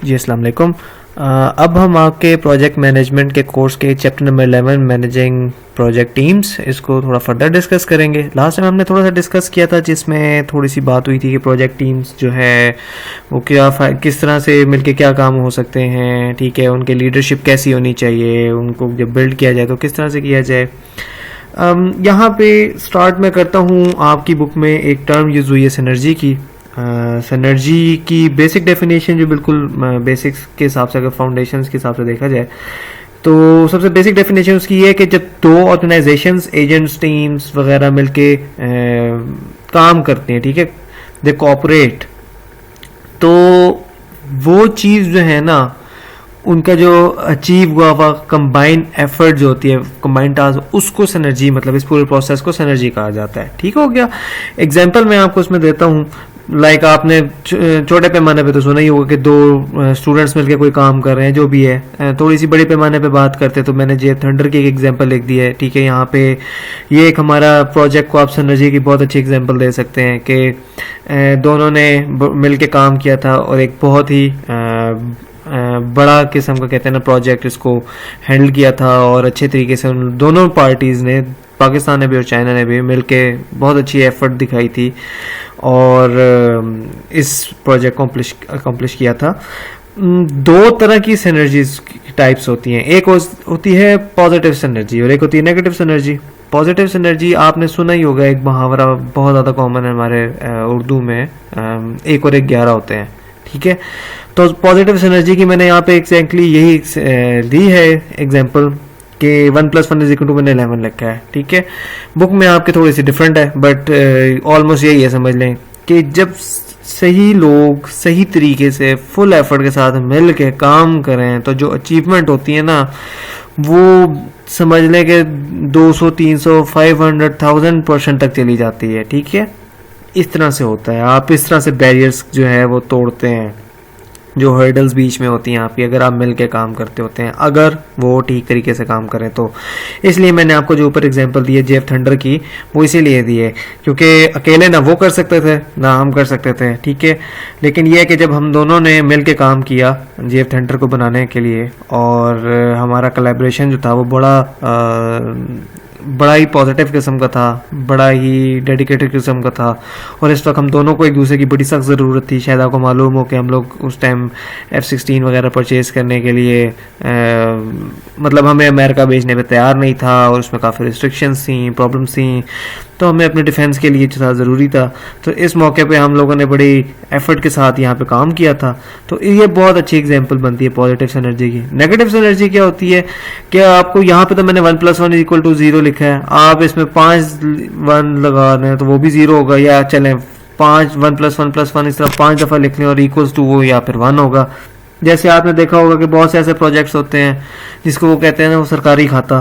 जी अस्सलाम वालेकुम। अब हम आपके प्रोजेक्ट मैनेजमेंट के कोर्स के chapter number 11 managing project teams इसको थोड़ा फर्दर डिस्कस करेंगे। लास्ट टाइम हमने थोड़ा सा डिस्कस किया था जिसमें थोड़ी सी बात हुई थी कि प्रोजेक्ट टीम्स जो है वो किस तरह से मिलके क्या काम हो सकते हैं, ठीक है, उनके लीडरशिप कैसी होनी चाहिए, उनको जब बिल्ड किया जाए तो किस तरह से किया जाए। यहाँ पे स्टार्ट मैं करता हूँ। आपकी बुक में एक टर्म यूज़ हुई है सिनर्जी की। सिनर्जी की बेसिक डेफिनेशन जो बिल्कुल बेसिक्स के हिसाब से, अगर फाउंडेशंस के हिसाब से देखा जाए तो सबसे बेसिक डेफिनेशन उसकी ये है कि जब दो ऑर्गेनाइजेशंस, एजेंट्स, टीम्स वगैरह मिलके काम करते हैं, ठीक है, दे कोऑपरेट, तो वो चीज़ जो है ना, उनका जो अचीव हुआ हुआ कंबाइंड एफर्ट जो होती है, कंबाइंड टास्क, उसको सिनर्जी, मतलब इस पूरे प्रोसेस को सिनर्जी कहा जाता है। ठीक हो गया। एग्जांपल मैं आपको उसमें देता हूँ। लाइक आपने छोटे पैमाने पे तो सुना ही होगा कि दो स्टूडेंट्स मिलकर कोई काम कर रहे हैं, जो भी है। थोड़ी सी बड़े पैमाने पे बात करते तो मैंने जे थंडर की एक एग्जांपल लिख दी है, ठीक है। यहाँ पे ये एक हमारा प्रोजेक्ट को आप सिनर्जी की बहुत अच्छी एग्जांपल दे सकते हैं कि दोनों ने मिलकर काम किया था और एक बहुत ही बड़ा किस्म का, कहते हैं ना, प्रोजेक्ट इसको हैंडल किया था और अच्छे तरीके से उन दोनों पार्टीज़ ने, पाकिस्तान ने भी और चाइना ने भी मिलके बहुत अच्छी एफर्ट दिखाई थी और इस प्रोजेक्ट को अकम्प्लिश किया था। दो तरह की सिनर्जीज टाइप्स होती हैं। एक होती है पॉजिटिव सिनर्जी और एक होती है नेगेटिव सिनर्जी। पॉजिटिव सिनर्जी आपने सुना ही होगा, एक मुहावरा बहुत ज़्यादा कॉमन है हमारे उर्दू में, 1 और 1 11 होते हैं, ठीक है। तो पॉजिटिव सिनर्जी की मैंने यहाँ पे एग्जैक्टली यही दी है एग्जांपल कि 1 + 1 = मैंने 11 लिखा है, ठीक है। बुक में आपके थोड़ी सी डिफरेंट है, बट ऑलमोस्ट यही है। समझ लें कि जब सही लोग सही तरीके से फुल एफर्ट के साथ मिल के काम करें तो जो अचीवमेंट होती है ना, वो समझ लें कि 200, 300, 500, 1000% तक चली जाती है, ठीक है। इस तरह से होता है। आप इस तरह से बैरियर्स जो है वो तोड़ते हैं, जो हर्डल्स बीच में होती हैं आपकी, अगर आप मिल के काम करते होते हैं, अगर वो ठीक तरीके से काम करें तो। इसलिए मैंने आपको जो ऊपर एग्जांपल दी है जेफ थंडर की, वो इसीलिए दी है क्योंकि अकेले ना वो कर सकते थे ना हम कर सकते थे, ठीक है। लेकिन यह है कि जब हम दोनों ने मिल के काम किया जेफ थंडर को बनाने के लिए और हमारा कोलैबोरेशन जो था वो बड़ा ही पॉजिटिव किस्म का था, बड़ा ही डेडिकेटेड किस्म का था। और इस वक्त हम दोनों को एक दूसरे की बड़ी सख्त ज़रूरत थी। शायद आपको मालूम हो कि हम लोग उस टाइम F-16 वगैरह परचेज़ करने के लिए मतलब हमें अमेरिका भेजने पे तैयार नहीं था और उसमें काफ़ी रिस्ट्रिक्शंस थी, प्रॉब्लम्स थी, तो हमें अपने डिफेंस के लिए जो था ज़रूरी था। तो इस मौके पे हम लोगों ने बड़ी एफर्ट के साथ यहाँ पे काम किया था। तो ये बहुत अच्छी एग्जांपल बनती है पॉजिटिव सिनर्जी की। नेगेटिव सिनर्जी क्या होती है कि आपको यहाँ पे तो मैंने 1 + 1 = 0 लिखा है, आप इसमें 5 1 लगा रहे हैं तो वो भी 0 होगा, या चलें 1 + 1 इस तरह 5 दफ़ा लिख लें और इक्वल्स टू वो या फिर 1 होगा। जैसे आपने देखा होगा कि बहुत से ऐसे प्रोजेक्ट्स होते हैं जिसको वो कहते हैं ना, वो सरकारी खाता,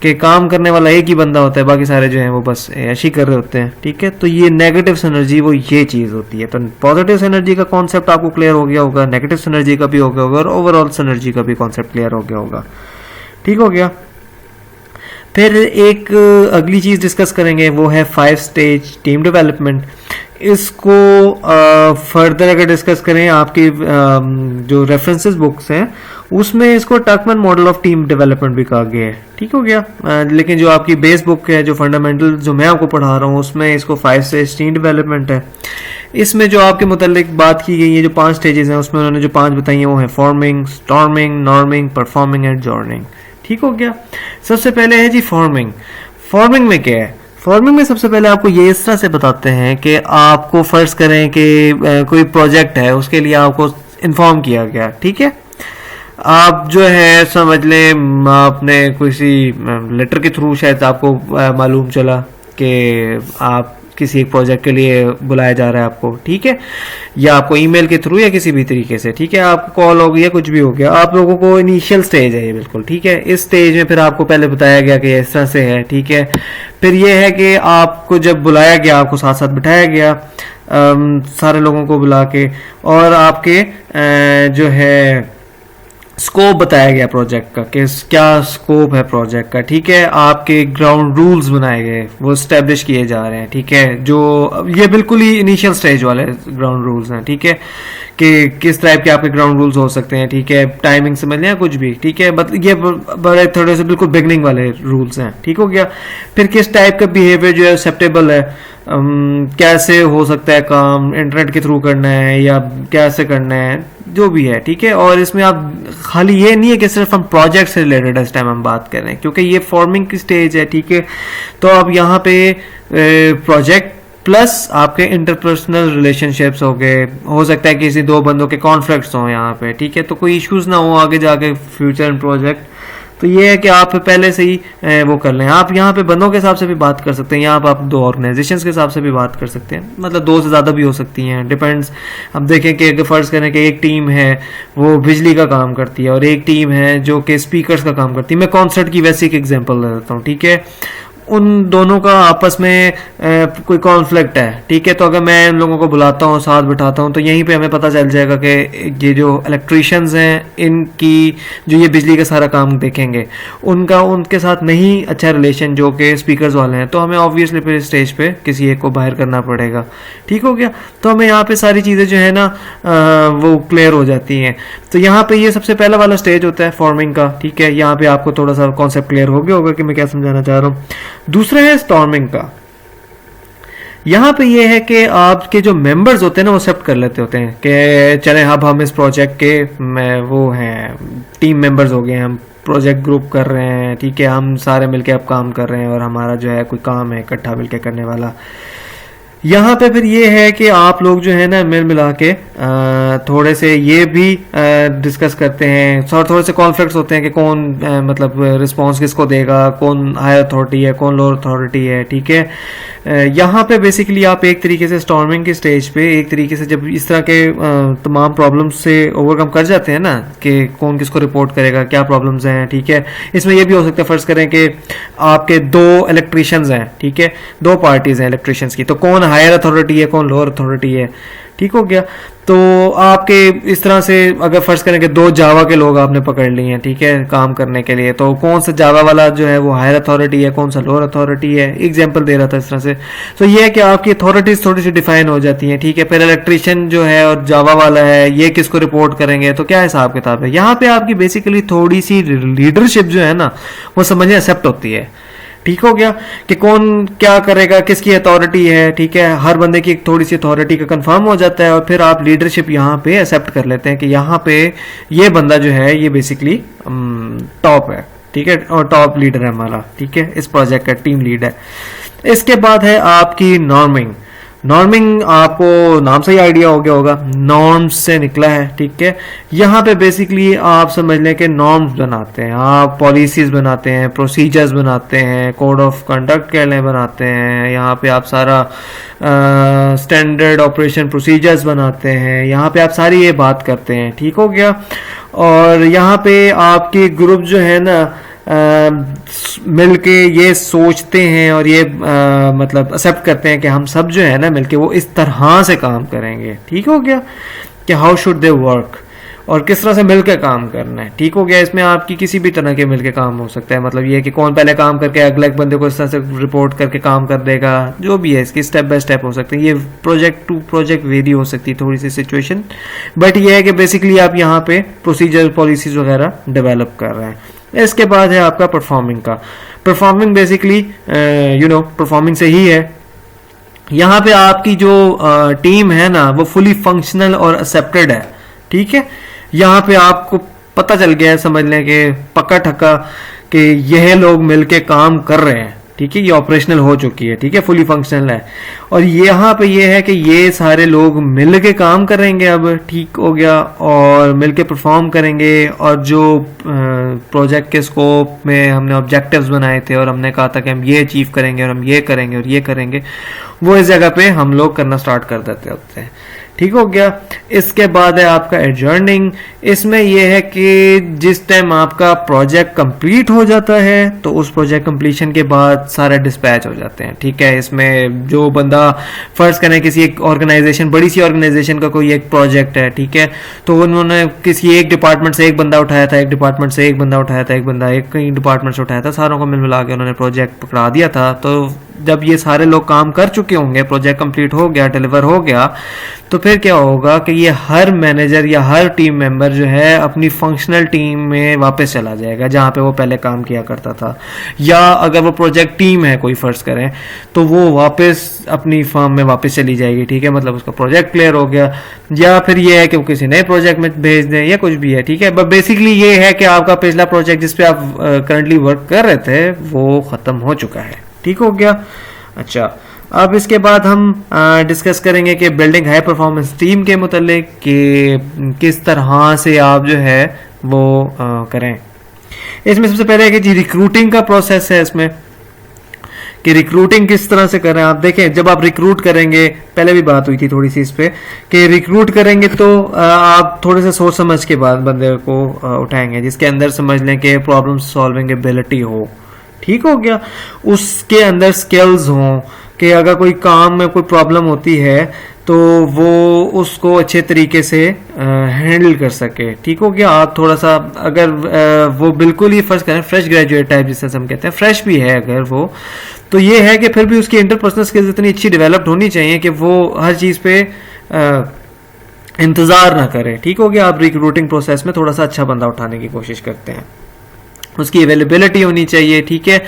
कि काम करने वाला एक ही बंदा होता है, बाकी सारे जो हैं वो बस ऐशी कर रहे होते हैं, ठीक है। तो ये नेगेटिव सिनर्जी वो ये चीज़ होती है। तो पॉजिटिव सिनर्जी का कॉन्सेप्ट आपको क्लियर हो गया होगा, नेगेटिव सिनर्जी का भी हो गया होगा और ओवरऑल सिनर्जी का भी कॉन्सेप्ट क्लियर हो गया होगा, ठीक हो गया। फिर एक अगली चीज़ डिस्कस करेंगे, वो है 5 स्टेज टीम डेवलपमेंट। इसको फर्दर अगर डिस्कस करें, आपकी जो रेफरेंसेस बुक्स हैं उसमें इसको टकमैन मॉडल ऑफ टीम डेवलपमेंट भी कहा गया है, ठीक हो गया। लेकिन जो आपकी बेस बुक है, जो फंडामेंटल जो मैं आपको पढ़ा रहा हूँ, उसमें इसको 5 स्टेज टीम डेवलपमेंट है। इसमें जो आपके मुतालिक बात की गई है, जो 5 स्टेजेस हैं, उसमें उन्होंने जो 5 बताई हैं वो है forming, storming, norming, performing and adjourning, ठीक हो गया। सबसे पहले है जी फॉर्मिंग। फॉर्मिंग में क्या है? फॉर्मिंग में सबसे पहले आपको ये इस तरह से बताते हैं कि आपको फर्ज करें कि कोई प्रोजेक्ट है, उसके लिए आपको इन्फॉर्म किया गया, ठीक है। आप जो है समझ लें आपने किसी लेटर के थ्रू शायद आपको मालूम चला कि आप किसी एक प्रोजेक्ट के लिए बुलाया जा रहा है आपको, ठीक है, या आपको ईमेल के थ्रू या किसी भी तरीके से, ठीक है, आपको कॉल हो गया, कुछ भी हो गया। आप लोगों को इनिशियल स्टेज है ये बिल्कुल, ठीक है। इस स्टेज में फिर आपको पहले बताया गया कि इस तरह से है, ठीक है। फिर ये है कि आपको जब बुलाया गया, आपको साथ साथ बिठाया गया सारे लोगों को बुला के, और आपके जो है स्कोप बताया गया प्रोजेक्ट का कि क्या स्कोप है प्रोजेक्ट का, ठीक है। आपके ग्राउंड रूल्स बनाए गए, वो स्टैब्लिश किए जा रहे हैं, ठीक है। जो ये बिल्कुल ही इनिशियल स्टेज वाले ग्राउंड रूल्स हैं, ठीक है, कि किस टाइप के आपके ग्राउंड रूल्स हो सकते हैं, ठीक है। टाइमिंग समझ लें कुछ भी, ठीक है, बट ये बड़े थोड़े से बिल्कुल बिगनिंग वाले रूल्स हैं, ठीक हो गया। फिर किस टाइप का बिहेवियर जो है एक्सेप्टेबल है, कैसे हो सकता है काम, इंटरनेट के थ्रू करना है या कैसे करना है, जो भी है, ठीक है। और इसमें आप खाली ये नहीं है कि सिर्फ हम प्रोजेक्ट से रिलेटेड इस टाइम हम बात कर रहे हैं, क्योंकि ये फॉर्मिंग की स्टेज है, ठीक है। तो अब यहाँ पे प्रोजेक्ट प्लस आपके इंटरपर्सनल रिलेशनशिप्स हो गए, हो सकता है किसी दो बंदों के कॉन्फ्लिक्ट्स हों यहाँ पे, ठीक है, तो कोई इश्यूज ना हो आगे जाके फ्यूचर इन प्रोजेक्ट। तो ये है कि आप पहले से ही वो कर लें। आप यहाँ पे बंदों के हिसाब से भी बात कर सकते हैं, यहाँ पे आप दो ऑर्गेनाइजेशंस के हिसाब से भी बात कर सकते हैं, मतलब दो से ज़्यादा भी हो सकती हैं, डिपेंड्स। अब देखें कि अगर फ़र्ज़ करें कि एक टीम है वो बिजली का काम करती है और एक टीम है जो कि स्पीकर्स का काम करती है। मैं कॉन्सर्ट की वैसे एक एग्जांपल दे देता हूँ, ठीक है। उन दोनों का आपस में कोई कॉन्फ्लिक्ट है, ठीक है। तो अगर मैं इन लोगों को बुलाता हूँ, साथ बिठाता हूँ, तो यहीं पे हमें पता चल जाएगा कि ये जो इलेक्ट्रीशियंस हैं, इनकी जो ये बिजली का सारा काम देखेंगे, उनका उनके साथ नहीं अच्छा रिलेशन जो कि स्पीकर्स वाले हैं, तो हमें ऑब्वियसली फिर स्टेज पे किसी एक को बाहर करना पड़ेगा, ठीक हो गया। तो हमें यहाँ पे सारी चीज़ें जो है ना वो क्लियर हो जाती हैं। तो यहाँ पे ये सबसे पहला वाला स्टेज होता है फॉर्मिंग का, ठीक है। यहाँ पे आपको थोड़ा सा कॉन्सेप्ट क्लियर हो गया होगा कि मैं क्या समझाना चाह रहा हूँ। दूसरा है स्टॉर्मिंग का। यहां पे ये है कि आपके जो मेंबर्स होते हैं ना वो एक्सेप्ट कर लेते होते हैं कि चले अब हम इस प्रोजेक्ट के वो हैं टीम मेंबर्स हो गए, हम प्रोजेक्ट ग्रुप कर रहे हैं, ठीक है, हम सारे मिलके अब काम कर रहे हैं और हमारा जो है कोई काम है इकट्ठा मिलके करने वाला। यहाँ पे फिर ये है कि आप लोग जो है ना मिल मिला के थोड़े से ये भी डिस्कस करते हैं, थोड़े से कॉन्फ्लिक्ट्स होते हैं कि कौन मतलब रिस्पांस किसको देगा, कौन हायर अथॉरिटी है, कौन लोअर अथॉरिटी है, ठीक है। यहाँ पे बेसिकली आप एक तरीके से स्टॉर्मिंग की स्टेज पे एक तरीके से जब इस तरह के तमाम प्रॉब्लम्स से ओवरकम कर जाते हैं ना कि कौन किसको रिपोर्ट करेगा, क्या प्रॉब्लम्स हैं, ठीक है। इसमें यह भी हो सकता है फ़र्ज़ करें कि आपके दो इलेक्ट्रीशियंस हैं, ठीक है, दो पार्टीज़ हैं इलेक्ट्रीशियंस की, तो कौन हायर अथॉरिटी है, कौन लोअर अथॉरिटी है, ठीक हो गया। तो आपके इस तरह से अगर फर्ज करें कि दो जावा के लोग आपने पकड़ लिए हैं, ठीक है, काम करने के लिए, तो कौन सा जावा वाला जो है वो हायर अथॉरिटी है, कौन सा लोअर अथॉरिटी है, एग्जांपल दे रहा था इस तरह से। तो ये है कि आपकी अथॉरिटीज थोड़ी सी डिफाइन हो जाती हैं, ठीक है। फिर इलेक्ट्रीशियन जो है और जावा वाला है ये किसको रिपोर्ट करेंगे, तो क्या हिसाब किताब है। यहाँ पे आपकी बेसिकली थोड़ी सी लीडरशिप जो है ना वो समझने एक्सेप्ट होती है, ठीक हो गया, कि कौन क्या करेगा, किसकी अथॉरिटी है, ठीक है। हर बंदे की थोड़ी सी अथॉरिटी का कंफर्म हो जाता है और फिर आप लीडरशिप यहाँ पे एक्सेप्ट कर लेते हैं कि यहाँ पे ये बंदा जो है ये बेसिकली टॉप है, ठीक है, और टॉप लीडर है हमारा, ठीक है, इस प्रोजेक्ट का टीम लीड है। इसके बाद है आपकी नॉर्मिंग। नॉर्मिंग आपको नाम से ही आइडिया हो गया होगा, नॉर्म्स से निकला है, ठीक है। यहाँ पे बेसिकली आप समझ लें कि नॉर्म्स बनाते हैं, आप पॉलिसीज बनाते हैं, प्रोसीजर्स बनाते हैं, कोड ऑफ कंडक्ट कह लें बनाते हैं, यहाँ पे आप सारा स्टैंडर्ड ऑपरेशन प्रोसीजर्स बनाते हैं, यहाँ पे आप सारी ये बात करते हैं, ठीक हो गया। और यहाँ पे आपके ग्रुप जो है ना मिलके ये सोचते हैं और ये मतलब एक्सेप्ट करते हैं कि हम सब जो है ना मिलके वो इस तरह से काम करेंगे, ठीक हो गया, कि हाउ शुड दे वर्क और किस तरह से मिलके काम करना है, ठीक हो गया। इसमें आपकी किसी भी तरह के मिलके काम हो सकता है, मतलब ये कि कौन पहले काम करके अगले बंदे को इस तरह से रिपोर्ट करके काम कर देगा, जो भी है इसकी स्टेप बाय स्टेप हो सकते हैं। ये प्रोजेक्ट टू प्रोजेक्ट वेरी हो सकती है थोड़ी सी सिचुएशन, बट ये है कि बेसिकली आप यहाँ पे प्रोसीजर पॉलिसीज वगैरह डेवलप कर रहे हैं। इसके बाद है आपका परफॉर्मिंग का। परफॉर्मिंग बेसिकली परफॉर्मिंग से ही है। यहाँ पे आपकी जो टीम है ना वो फुली फंक्शनल और एक्सेप्टेड है, ठीक है। यहाँ पे आपको पता चल गया है, समझ लें कि पक्का ठक्का कि यह लोग मिलके काम कर रहे हैं, ठीक है, ये ऑपरेशनल हो चुकी है, ठीक है, फुली फंक्शनल है। और यहाँ पे ये है कि ये सारे लोग मिलके काम करेंगे अब, ठीक हो गया, और मिलके परफॉर्म करेंगे। और जो प्रोजेक्ट के स्कोप में हमने ऑब्जेक्टिव्स बनाए थे और हमने कहा था कि हम ये अचीव करेंगे और हम ये करेंगे और ये करेंगे, वो इस जगह पे हम लोग करना स्टार्ट कर देते होते हैं, ठीक हो गया। इसके बाद है आपका एडजर्निंग। इसमें यह है कि जिस टाइम आपका प्रोजेक्ट कंप्लीट हो जाता है तो उस प्रोजेक्ट कंप्लीशन के बाद सारे डिस्पैच हो जाते हैं, ठीक है। इसमें जो बंदा फर्ज करें किसी एक ऑर्गेनाइजेशन, बड़ी सी ऑर्गेनाइजेशन का कोई एक प्रोजेक्ट है, ठीक है, तो उन्होंने किसी एक डिपार्टमेंट से एक बंदा उठाया था, एक डिपार्टमेंट से एक बंदा उठाया था, एक बंदा एक कई डिपार्टमेंट से उठाया था, सारों को मिल मिला के उन्होंने प्रोजेक्ट पकड़ा दिया था। तो जब ये सारे लोग काम कर चुके होंगे, प्रोजेक्ट कंप्लीट हो गया, डिलीवर हो गया, तो फिर क्या होगा कि ये हर मैनेजर या हर टीम मेंबर जो है अपनी फंक्शनल टीम में वापस चला जाएगा जहां पे वो पहले काम किया करता था। या अगर वो प्रोजेक्ट टीम है कोई फर्ज करें तो वो वापस अपनी फर्म में वापस चली जाएगी, ठीक है, मतलब उसका प्रोजेक्ट क्लियर हो गया। या फिर ये है कि वो किसी नए प्रोजेक्ट में भेज दें या कुछ भी है, ठीक है। बट बेसिकली ये है कि आपका पिछला प्रोजेक्ट जिस पे आप करंटली वर्क कर रहे थे वो खत्म हो चुका है, ठीक हो गया। अच्छा, अब इसके बाद हम डिस्कस करेंगे कि बिल्डिंग हाई परफॉर्मेंस टीम के मुतालिक कि किस तरह से आप जो है वो करें। इसमें सबसे पहले है कि रिक्रूटिंग का प्रोसेस है इसमें, कि रिक्रूटिंग किस तरह से करें। आप देखें जब आप रिक्रूट करेंगे, पहले भी बात हुई थी थोड़ी सी इस पे, कि रिक्रूट करेंगे तो आप थोड़े से सोच समझ के बाद बंदे को उठाएंगे जिसके अंदर समझ लें कि प्रॉब्लम सॉल्विंग एबिलिटी हो, ठीक हो गया, उसके अंदर स्किल्स हों कि अगर कोई काम में कोई प्रॉब्लम होती है तो वो उसको अच्छे तरीके से हैंडल कर सके, ठीक हो गया। आप थोड़ा सा अगर वो बिल्कुल ही फर्स्ट करें फ्रेश ग्रेजुएट टाइप जिसे हम कहते हैं, फ्रेश भी है अगर वो, तो ये है कि फिर भी उसकी इंटरपर्सनल स्किल्स इतनी अच्छी डेवलप्ड होनी चाहिए कि वो हर चीज़ पे इंतज़ार ना करे, ठीक हो गया। आप रिक्रूटिंग प्रोसेस में थोड़ा सा अच्छा बंदा उठाने की कोशिश करते हैं, उसकी अवेलेबिलिटी होनी चाहिए, ठीक है,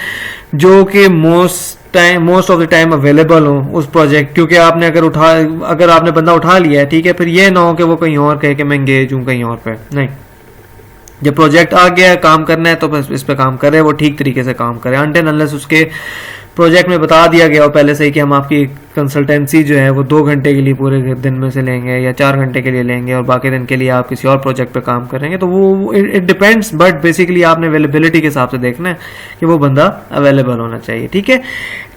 जो कि most of the time available हो उस प्रोजेक्ट, क्योंकि आपने अगर आपने बंदा उठा लिया है, ठीक है, फिर ये ना हो कि वो कहीं और कहे कि मैं एंगेज हूँ कहीं और पे, नहीं। जब प्रोजेक्ट आ गया है, काम करना है तो बस इस पे काम करे, वो ठीक तरीके से काम करे, अनटिल अनलेस उसके प्रोजेक्ट में बता दिया गया हो पहले से ही कि हम आपकी कंसल्टेंसी जो है वो 2 घंटे के लिए पूरे दिन में से लेंगे या 4 घंटे के लिए लेंगे और बाकी दिन के लिए आप किसी और प्रोजेक्ट पे काम करेंगे, तो वो इट डिपेंड्स, बट बेसिकली आपने अवेलेबिलिटी के हिसाब से देखना है कि वो बंदा अवेलेबल होना चाहिए, ठीक है।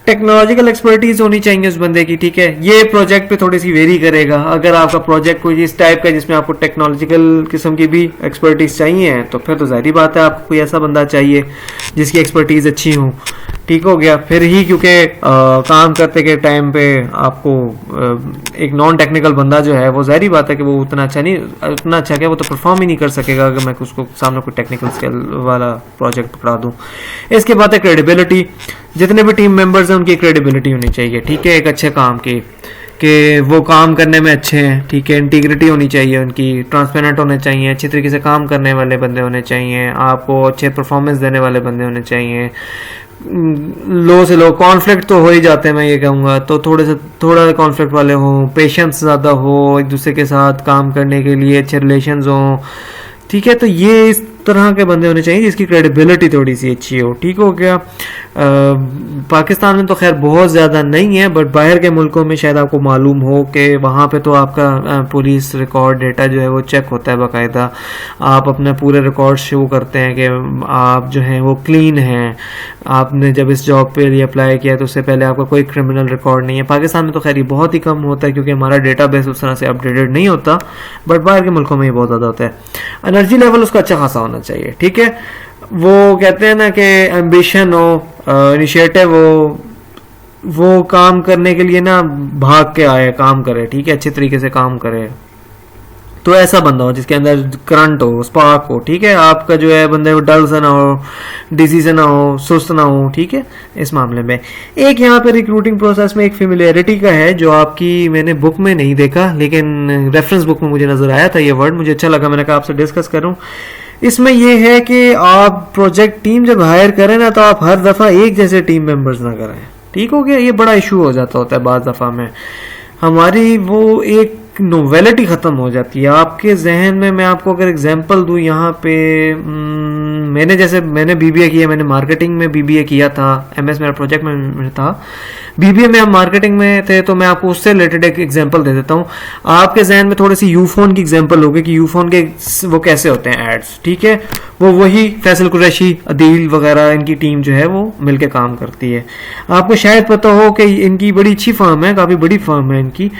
टेक्नोलॉजिकल एक्सपर्टीज होनी चाहिए उस बंदे की, ठीक है। ये प्रोजेक्ट पे थोड़ी सी वेरी करेगा। अगर आपका प्रोजेक्ट कोई इस टाइप का जिसमें आपको टेक्नोलॉजिकल किस्म की भी एक्सपर्टीज चाहिए तो फिर तो जाहिर बात है आपको कोई ऐसा बंदा चाहिए जिसकी एक्सपर्टीज अच्छी हो, ठीक हो गया। फिर ही क्योंकि काम करते के टाइम पे आपको एक नॉन टेक्निकल बंदा जो है वो जाहिर बात है कि वो उतना अच्छा क्या वो तो परफॉर्म ही नहीं कर सकेगा अगर मैं उसको सामने कोई टेक्निकल स्किल वाला प्रोजेक्ट पकड़ा दूं। इसके बाद है क्रेडिबिलिटी। जितने भी टीम मेंबर्स हैं उनकी क्रेडिबिलिटी होनी चाहिए, ठीक है, एक अच्छे काम की, कि वो काम करने में अच्छे हैं, ठीक है, इंटीग्रिटी होनी चाहिए उनकी, ट्रांसपेरेंट होने चाहिए, अच्छे तरीके से काम करने वाले बंदे होने चाहिए, आपको अच्छे परफॉर्मेंस देने वाले बंदे होने चाहिए। लो से लो कॉन्फ्लिक्ट तो हो ही जाते हैं, मैं ये कहूँगा, तो थोड़ा कॉन्फ्लिक्ट वाले हों, पेशेंस ज़्यादा हो, एक दूसरे के साथ काम करने के लिए अच्छे रिलेशंस हों, ठीक है। तो ये इस तरह के बंदे होने चाहिए जिसकी क्रेडिबिलिटी थोड़ी सी अच्छी हो, ठीक हो गया। पाकिस्तान में तो खैर बहुत ज़्यादा नहीं है, बट बाहर के मुल्कों में शायद आपको मालूम हो कि वहाँ पे तो आपका पुलिस रिकॉर्ड डेटा जो है वो चेक होता है बाकायदा। आप अपने पूरे रिकॉर्ड शो करते हैं कि आप जो हैं वो क्लीन हैं, आपने जब इस जॉब पे लिए अप्लाई किया तो उससे पहले आपका कोई क्रिमिनल रिकॉर्ड नहीं है। पाकिस्तान में तो खैर ये बहुत ही कम होता है क्योंकि हमारा डेटा बेस उस तरह से अपडेटेड नहीं होता, बट बाहर के मुल्कों में ये बहुत ज़्यादा होता है। एनर्जी लेवल उसका अच्छा खासा होना चाहिए, ठीक है। वो कहते हैं ना कि एम्बिशन हो, इनिशिएटिव हो, वो काम करने के लिए ना भाग के आए, काम करे, ठीक है, अच्छे तरीके से काम करे। तो ऐसा बंदा हो जिसके अंदर करंट हो, स्पार्क हो, ठीक है। आपका जो है बंदे डल से ना हो, डिजी से ना हो, सुस्त ना हो, ठीक है। इस मामले में एक यहाँ पे रिक्रूटिंग प्रोसेस में एक फेमिलियरिटी का है जो आपकी मैंने बुक में नहीं देखा लेकिन रेफरेंस बुक में मुझे नजर आया था, ये वर्ड मुझे अच्छा लगा, मैंने कहा आपसे डिस्कस करूं। इसमें यह है कि आप प्रोजेक्ट टीम जब हायर करें ना तो आप हर दफा एक जैसे टीम मेंबर्स ना करें, ठीक हो गया। ये बड़ा इशू हो जाता होता है बाज़ दफा में, हमारी वो एक नोवेलिटी ख़त्म हो जाती है आपके जहन में। मैं आपको अगर एग्जांपल दूं यहाँ पे, मैंने बीबीए किया, मैंने मार्केटिंग में बीबीए किया था, एमएस मेरा प्रोजेक्ट में था, बीबीए में हम मार्केटिंग में थे, तो मैं आपको उससे रिलेटेड एक एग्जांपल दे देता हूँ। आपके जहन में थोड़ी सी यूफोन की एग्जांपल होगी कि यूफोन के वो कैसे होते हैं एड्स, ठीक है। वो वही फैसल कुरैशी, अदील वगैरह इनकी टीम जो है वो मिलके काम करती है। आपको शायद पता हो कि इनकी बड़ी अच्छी फर्म है, काफ़ी बड़ी फर्म है इनकी,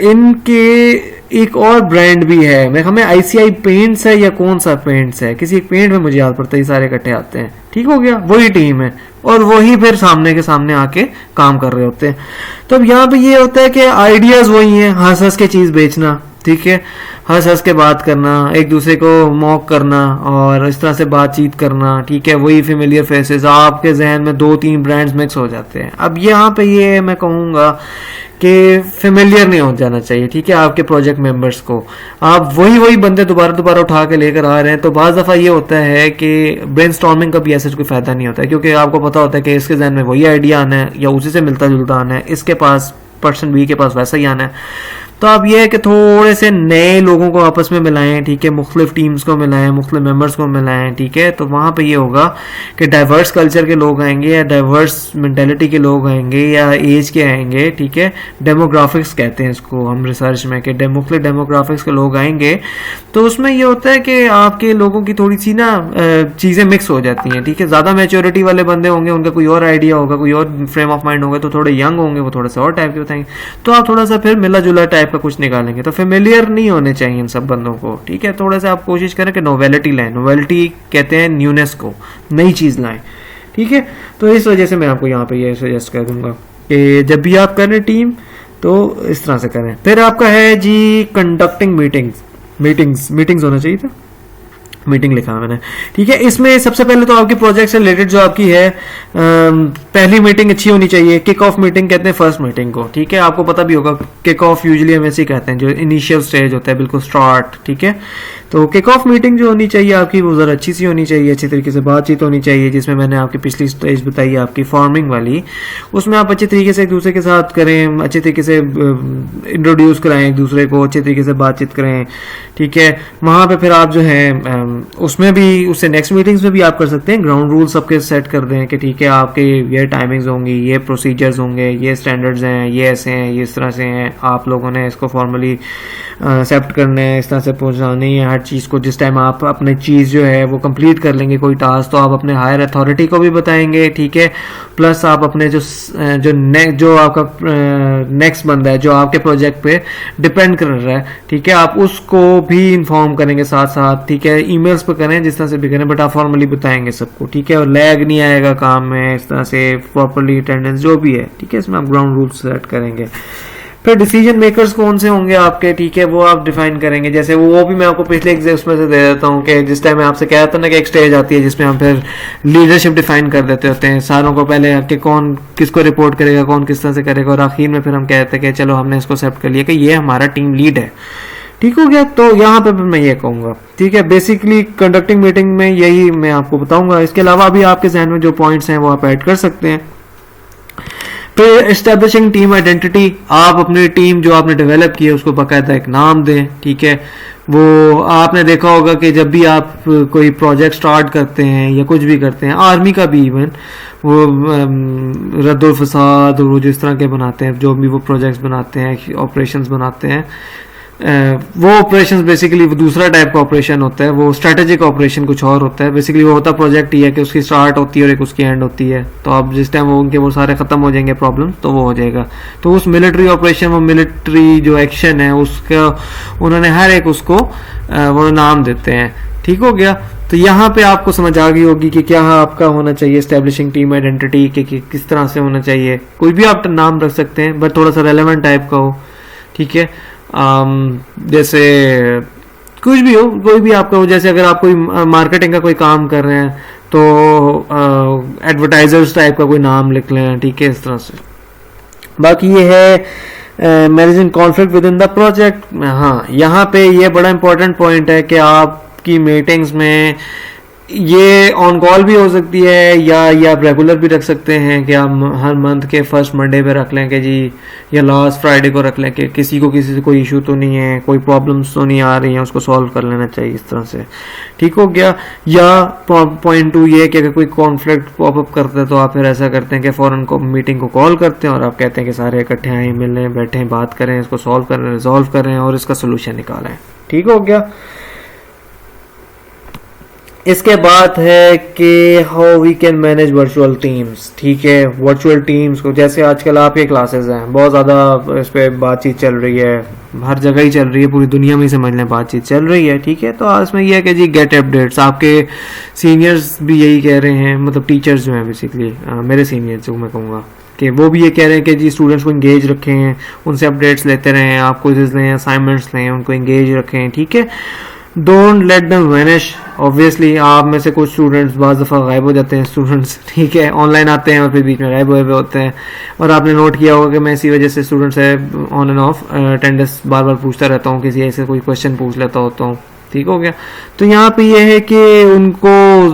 इनके एक और ब्रांड भी है, मैं हमें आईसीआई पेंट्स है या कौन सा पेंट्स है, किसी एक पेंट में मुझे याद पड़ता है, ये सारे इकट्ठे आते हैं, ठीक हो गया, वही टीम है और वही फिर सामने के सामने आके काम कर रहे होते हैं। तो अब यहाँ पे ये होता है कि आइडियाज वही हैं, हंस हंस के चीज बेचना, ठीक है, हंस हंस के बात करना, एक दूसरे को मॉक करना और इस तरह से बातचीत करना, ठीक है, वही फेमिलियर फेसेस, आपके जहन में 2-3 ब्रांड्स मिक्स हो जाते हैं। अब यहाँ पे ये मैं कहूँगा कि फेमिलियर नहीं हो जाना चाहिए, ठीक है, आपके प्रोजेक्ट मेंबर्स को आप वही बंदे दोबारा दोबारा उठा के लेकर आ रहे हैं, तो बाज़ दफ़ा ये होता है कि ब्रेनस्टॉर्मिंग का भी ऐसा कोई फ़ायदा नहीं होता है, क्योंकि आपको पता होता है कि इसके जहन में वही आइडिया आना है या उसी से मिलता जुलता आना है, इसके पास पर्सन बी के पास वैसा ही आना है। तो आप ये है कि थोड़े से नए लोगों को आपस में मिलाएं, ठीक है, मुख्तलिफ टीम्स को मिलाएं, मुख्तलिफ मेंबर्स को मिलाएं, ठीक है, तो वहाँ पे ये होगा कि डाइवर्स कल्चर के लोग आएंगे या डाइवर्स मेंटेलिटी के लोग आएंगे या एज के आएंगे, ठीक है, डेमोग्राफिक्स कहते हैं इसको हम रिसर्च में कि मुख्तलिफ डेमोग्राफिक्स के लोग आएंगे, तो उसमें ये होता है कि आपके लोगों की थोड़ी सी ना चीज़ें मिक्स हो जाती हैं, ठीक है, ज़्यादा मैच्योरिटी वाले बंदे होंगे, उनका कोई और आइडिया होगा, कोई और फ्रेम ऑफ माइंड होगा, तो थोड़े यंग होंगे, वो थोड़ा सा और टाइप के बताएंगे, तो आप थोड़ा सा फिर मिला जुला टाइप का कुछ निकालेंगे। तो फेमिलियर नहीं होने चाहिए इन सब बंदों को, ठीक है, थोड़ा सा आप कोशिश करें कि नोवेलिटी लाएं, नोवेलिटी कहते हैं न्यूनेस को, नई चीज़ लाएं, ठीक है। तो इस वजह से मैं आपको यहाँ पे ये सजेस्ट कर दूंगा कि जब भी आप करें टीम तो इस तरह से करें। फिर आपका है जी कंडक्टिंग मीटिंग्स होना चाहिए था, मीटिंग लिखा है मैंने, ठीक है। इसमें सबसे पहले तो आपकी प्रोजेक्ट से रिलेटेड जो आपकी है पहली मीटिंग अच्छी होनी चाहिए, किक ऑफ मीटिंग कहते हैं फर्स्ट मीटिंग को, ठीक है, आपको पता भी होगा किक ऑफ यूजुअली हम ऐसे ही कहते हैं, जो इनिशियल स्टेज होता है, बिल्कुल स्टार्ट, ठीक है। तो किक ऑफ मीटिंग जो होनी चाहिए आपकी वो ज़रा अच्छी सी होनी चाहिए, अच्छी तरीके से बातचीत होनी चाहिए, जिसमें मैंने आपकी पिछली स्टेज बताई आपकी फॉर्मिंग वाली, उसमें आप अच्छे तरीके से एक दूसरे के साथ करें, अच्छे तरीके से इंट्रोड्यूस कराएं एक दूसरे को, अच्छे तरीके से बातचीत करें, ठीक है। वहाँ पे फिर आप जो है उसमें भी उससे नेक्स्ट मीटिंग्स में भी आप कर सकते हैं, ग्राउंड रूल सबके सेट कर दें कि ठीक है आपके ये टाइमिंग्स होंगी, ये प्रोसीजर्स होंगे, ये स्टैंडर्ड्स हैं, ये ऐसे हैं, ये इस तरह से हैं, आप लोगों ने इसको फॉर्मली एक्सेप्ट करना है, इस तरह से पहुंचानी है हर चीज़ को। जिस टाइम आप अपने चीज़ जो है वो कंप्लीट कर लेंगे कोई टास्क, तो आप अपने हायर अथॉरिटी को भी बताएंगे, ठीक है, प्लस आप अपने जो आपका नेक्स्ट बंदा है जो आपके प्रोजेक्ट पे डिपेंड कर रहा है, ठीक है, आप उसको भी इन्फॉर्म करेंगे साथ साथ, ठीक है, ईमेल्स पे करें, जिस तरह से भी करें, बट आप फॉर्मली बताएंगे सबको, ठीक है, और लैग नहीं आएगा काम में, इस तरह से प्रॉपरली अटेंडेंस जो भी है, ठीक है, इसमें आप ग्राउंड रूल सेट करेंगे। फिर डिसीजन मेकर्स कौन से होंगे आपके, ठीक है, वो आप डिफाइन करेंगे, जैसे वो भी मैं आपको पिछले एग्जाम्स में से दे देता हूँ कि जिस टाइम मैं आपसे कह रहा था ना कि एक स्टेज आती है जिसमें हम फिर लीडरशिप डिफाइन कर देते होते हैं सारों को, पहले कि कौन किसको रिपोर्ट करेगा, कौन किस तरह से करेगा, और आखिर में फिर हम कहते हैं कि चलो हमने इसको एक्सेप्ट कर लिया कि ये हमारा टीम लीड है, ठीक हो गया। तो यहाँ पे मैं ये कहूँगा, ठीक है, बेसिकली कंडक्टिंग मीटिंग में यही मैं आपको बताऊंगा। इसके अलावा भी आपके जहन में जो पॉइंट्स हैं वो आप ऐड कर सकते हैं। फिर एस्टेब्लिशिंग टीम आइडेंटिटी, आप अपनी टीम जो आपने डेवलप की है उसको बाकायदा एक नाम दें, ठीक है। वो आपने देखा होगा कि जब भी आप कोई प्रोजेक्ट स्टार्ट करते हैं या कुछ भी करते हैं, आर्मी का भी इवन वो रद्दुल फसाद और वो जिस तरह के बनाते हैं, जो भी वो प्रोजेक्ट्स बनाते हैं, ऑपरेशंस बनाते हैं, वो ऑपरेशंस बेसिकली वो दूसरा टाइप का ऑपरेशन होता है, वो स्ट्रेटेजिक ऑपरेशन कुछ और होता है। बेसिकली वो होता प्रोजेक्ट ही है कि उसकी स्टार्ट होती है और एक उसकी एंड होती है, तो अब जिस टाइम वो उनके वो सारे खत्म हो जाएंगे प्रॉब्लम, तो वो हो जाएगा। तो उस मिलिट्री ऑपरेशन, वो मिलिट्री जो एक्शन है उसका उन्होंने हर एक उसको वो नाम देते हैं, ठीक हो गया। तो यहाँ पे आपको समझ आ गई होगी कि क्या आपका होना चाहिए एस्टेब्लिशिंग टीम आइडेंटिटी कि किस तरह से होना चाहिए। कोई भी आप नाम रख सकते हैं बट थोड़ा सा रेलेवेंट टाइप का हो, ठीक है। जैसे कुछ भी हो, कोई भी आपका हो, जैसे अगर आप कोई मार्केटिंग का कोई काम कर रहे हैं तो एडवर्टाइजर्स टाइप का कोई नाम लिख लें, ठीक है, इस तरह से। बाकी ये है managing conflict with in the project. हाँ, यहाँ पे ये बड़ा इंपॉर्टेंट पॉइंट है कि आपकी मीटिंग्स में ये ऑन कॉल भी हो सकती है या आप रेगुलर भी रख सकते हैं कि आप हर मंथ के फर्स्ट मंडे पे रख लें कि जी, या लास्ट फ्राइडे को रख लें कि किसी से कोई इशू तो नहीं है, कोई प्रॉब्लम्स तो नहीं आ रही हैं, उसको सॉल्व कर लेना चाहिए, इस तरह से, ठीक हो गया। या पॉइंट 2 ये कि अगर कोई कॉन्फ्लिक्ट पॉपअप करता है तो आप फिर ऐसा करते हैं कि फ़ौरन को मीटिंग को कॉल करते हैं और आप कहते हैं कि सारे इकट्ठे आए, मिलें, बैठें, बात करें, इसको सॉल्व करें, रिजॉल्व करें और इसका सोल्यूशन निकालें, ठीक हो गया। इसके बाद है कि how we can manage virtual teams. ठीक है, वर्चुअल टीम्स को जैसे आजकल आपके क्लासेस हैं, बहुत ज़्यादा इस पर बातचीत चल रही है, हर जगह ही चल रही है, पूरी दुनिया में ही समझ लें बातचीत चल रही है। ठीक है, तो इसमें यह है कि जी गेट अपडेट्स, आपके सीनियर्स भी यही कह रहे हैं, मतलब टीचर्स जो हैं बेसिकली, मेरे सीनियर्स जो मैं कहूँगा कि वो भी ये कह रहे हैं कि जी स्टूडेंट्स को इंगेज रखें, उनसे अपडेट्स लेते रहें, आप क्विज़ेस लें, असाइनमेंट्स लें, उनको इंगेज रखें। ठीक है, don't let them vanish. Obviously आप में से कुछ स्टूडेंट्स बाज़ दफ़ा गायब हो जाते हैं स्टूडेंट्स, ठीक है, ऑनलाइन आते हैं और फिर बीच में गायब हुए होते हैं, और आपने नोट किया होगा कि मैं इसी वजह से स्टूडेंट से ऑन एंड ऑफ अटेंडेंस बार बार पूछता रहता हूँ, किसी ऐसे कोई क्वेश्चन पूछ लेता होता हूँ। ठीक हो गया, तो यहाँ पे ये है कि उनको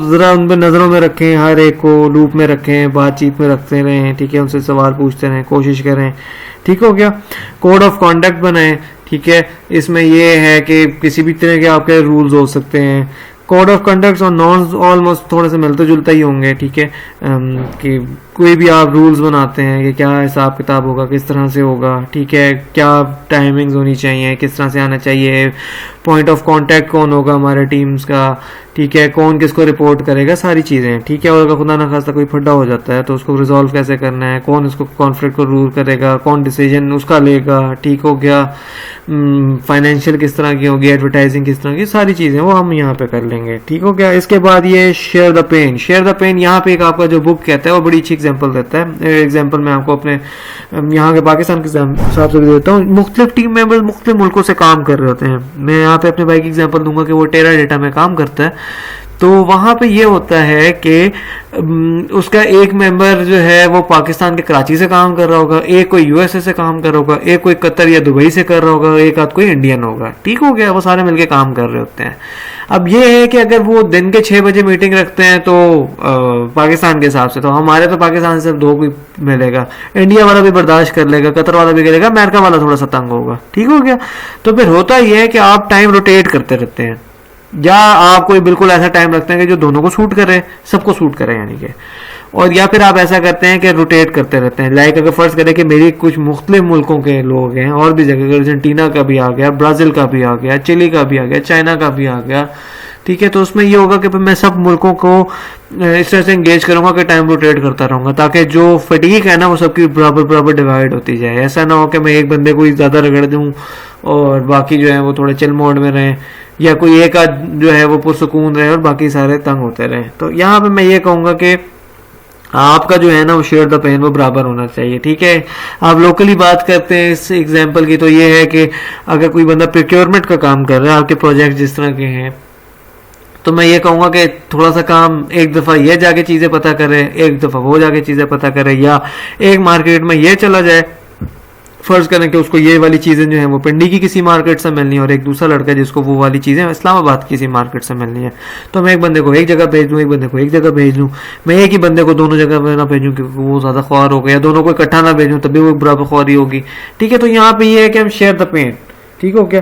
ज़रा उन पर नज़रों में रखें, हर एक को लूप में रखें, बातचीत में रखते रहें। ठीक है, उनसे सवाल पूछते रहें, कोशिश करें। ठीक हो गया, कोड ऑफ कॉन्डक्ट बनाएं। ठीक है, इसमें ये है कि किसी भी तरह के आपके रूल्स हो सकते हैं। कोड ऑफ कंडक्ट और नॉर्म्स ऑलमोस्ट थोड़े से मिलते जुलते ही होंगे। ठीक है, कि कोई भी आप रूल्स बनाते हैं कि क्या हिसाब किताब होगा, किस तरह से होगा। ठीक है, क्या टाइमिंग्स होनी चाहिए, किस तरह से आना चाहिए, पॉइंट ऑफ कांटेक्ट कौन होगा हमारे टीम्स का। ठीक है, कौन किसको रिपोर्ट करेगा, सारी चीज़ें। ठीक है, और अगर खुदा ना खास्ता कोई फड्डा हो जाता है तो उसको रिजॉल्व कैसे करना है, कौन उसको कॉन्फ्लिक्ट को रूल करेगा, कौन डिसीजन उसका लेगा। ठीक हो गया, फाइनेंशियल किस तरह की होगी, एडवर्टाइजिंग किस तरह की, सारी चीज़ें वो हम यहाँ पे कर लेंगे। ठीक हो गया, इसके बाद ये share the pen. Share the pen यहाँ पे एक आपका जो बुक कहता है वो बड़ी अच्छी एग्जाम्पल देता है। एग्जाम्पल मैं आपको अपने यहाँ के पाकिस्तान के हिसाब से भी देता हूँ। मुख्तलिफ टीम मेंबर्स मुख्तलिफ मुल्कों से काम कर रहे होते हैं। मैं यहाँ पे अपने भाई की एग्जाम्पल दूंगा कि वो टेरा डेटा में काम करता है, तो वहाँ पे ये होता है कि उसका एक मेंबर जो है वो पाकिस्तान के कराची से काम कर रहा होगा, एक कोई यूएसए से काम कर रहा होगा, एक कोई कतर या दुबई से कर रहा होगा, एक आध कोई इंडियन होगा। ठीक हो गया, वो सारे मिलके काम कर रहे होते हैं। अब ये है कि अगर वो दिन के 6 बजे मीटिंग रखते हैं तो पाकिस्तान के हिसाब से, तो हमारे तो पाकिस्तान से सिर्फ 2 कोई मिलेगा, इंडिया वाला भी बर्दाश्त कर लेगा, कतर वाला भी करेगा, अमेरिका वाला थोड़ा सा तंग होगा। ठीक हो गया, तो फिर होता ये है कि आप टाइम रोटेट करते रहते हैं, या आप कोई बिल्कुल ऐसा टाइम रखते हैं कि जो दोनों को सूट करे, सबको सूट करे यानी कि, और या फिर आप ऐसा करते हैं कि रोटेट करते रहते हैं। लाइक अगर फर्ज करें कि मेरी कुछ मुख्तलिफ मुल्कों के लोग हैं, और भी जगह, अर्जेंटीना का भी आ गया, ब्राज़ील का भी आ गया, चिली का भी आ गया, चाइना का भी आ गया। ठीक है, तो उसमें ये होगा कि मैं सब मुल्कों को इस तरह से इंगेज करूंगा कि टाइम रोटेट करता रहूंगा, ताकि जो फटीक है ना वो सबकी बराबर बराबर डिवाइड होती जाए। ऐसा ना हो कि मैं एक बंदे को ही ज़्यादा रगड़ दूँ और बाकी जो है वो थोड़े चिल मोड में रहें, या कोई एक आध जो है वो पुरसुकून रहे और बाकी सारे तंग होते रहें। तो यहाँ पे मैं ये कहूँगा कि आपका जो है ना वो शेयर द पेन वो बराबर होना चाहिए। ठीक है, आप लोकली बात करते हैं इस एग्जांपल की, तो ये है कि अगर कोई बंदा प्रोक्योरमेंट का काम कर रहा है, आपके प्रोजेक्ट जिस तरह के हैं, तो मैं ये कहूँगा कि थोड़ा सा काम एक दफ़ा ये जाके चीज़ें पता करे, एक दफ़ा वो जाके चीज़ें पता करे, या एक मार्केट में ये चला जाए। फर्ज करें कि उसको ये वाली चीज़ें जो है वो पिंडी की किसी मार्केट से मिलनी है, और एक दूसरा लड़का जिसको वो वाली चीज़ें इस्लामाबाद की किसी मार्केट से मिलनी है, तो मैं एक बंदे को एक जगह भेज दूँ, एक बंदे को एक जगह भेज दूँ। मैं एक ही बंदे को दोनों जगह में ना भेजूँ कि वो ज़्यादा ख्वार हो गया, दोनों को इकट्ठा ना भेजूँ तभी वो बराबर ख्वारी होगी। ठीक है, तो यहाँ पे ये है कि हम शेयर द पेन। ठीक हो गया,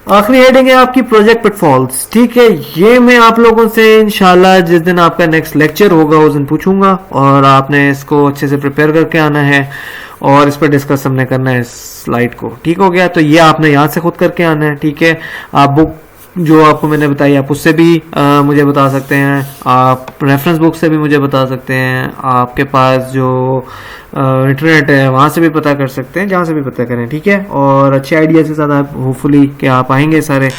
आखिरी हेडिंग है आपकी प्रोजेक्ट पिटफॉल्स। ठीक है, ये मैं आप लोगों से इंशाल्लाह जिस दिन आपका नेक्स्ट लेक्चर होगा उस दिन पूछूंगा, और आपने इसको अच्छे से प्रिपेयर करके आना है और इस पर डिस्कस हमने करना है स्लाइड को। ठीक हो गया, तो ये आपने याद से खुद करके आना है। ठीक है, आप बुक जो आपको मैंने बताई आप उससे भी मुझे बता सकते हैं, आप रेफरेंस बुक से भी मुझे बता सकते हैं, आपके पास जो इंटरनेट है वहाँ से भी पता कर सकते हैं, जहाँ से भी पता करें। ठीक है, और अच्छे आइडिया के साथ आप होपफुली कि आप आएंगे सारे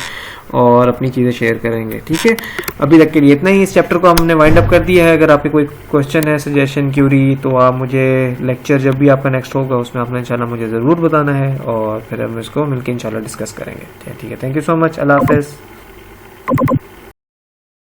और अपनी चीज़ें शेयर करेंगे। ठीक है, अभी तक के लिए इतना ही। इस चैप्टर को हमने वाइंड अप कर दिया है। अगर आपके कोई क्वेश्चन है, सजेशन, क्यूरी, तो आप मुझे लेक्चर जब भी आपका नेक्स्ट होगा उसमें आपने इंशाल्लाह मुझे ज़रूर बताना है, और फिर हम इसको मिलकर इंशाल्लाह डिस्कस करेंगे। ठीक है, थैंक यू सो मच, अल्लाह हाफ़िज़।